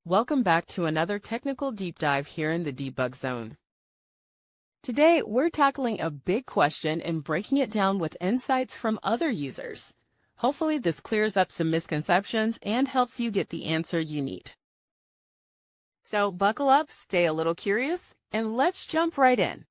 Welcome back to another technical deep dive here in the debug zone. Today, we're tackling a big question and breaking it down with insights from other users. Hopefully, this clears up some misconceptions and helps you get the answer you need. So buckle up, stay a little curious, and let's jump right in.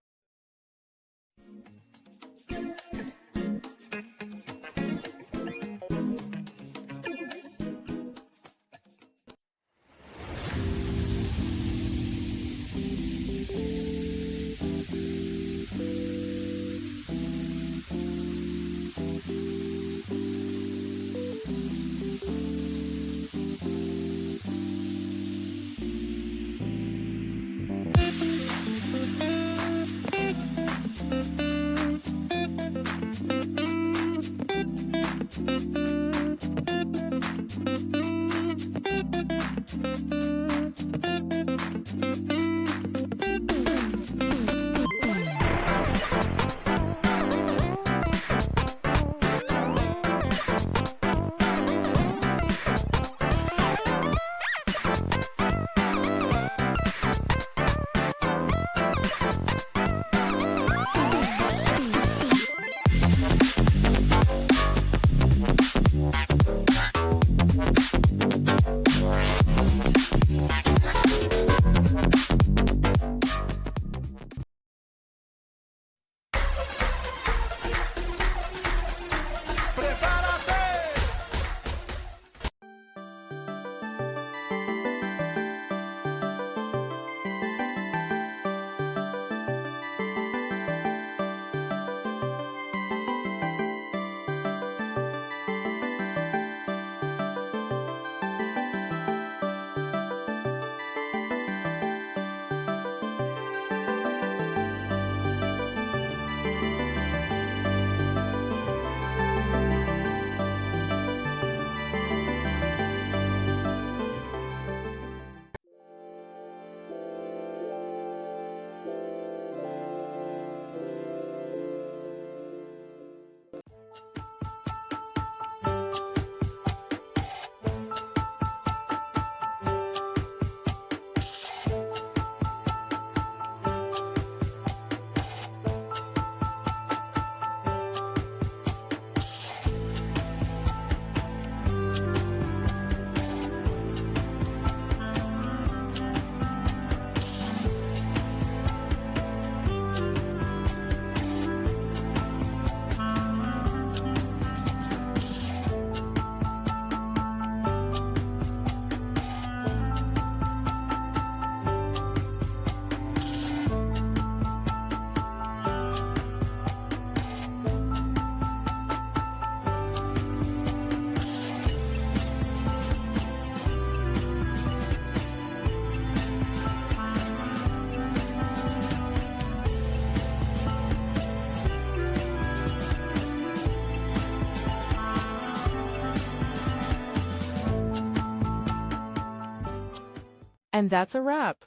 And that's a wrap.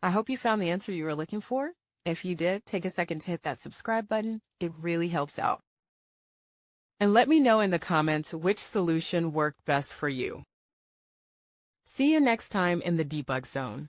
I hope you found the answer you were looking for. If you did, take a second to hit that subscribe button. It really helps out. And let me know in the comments which solution worked best for you. See you next time in the debug zone.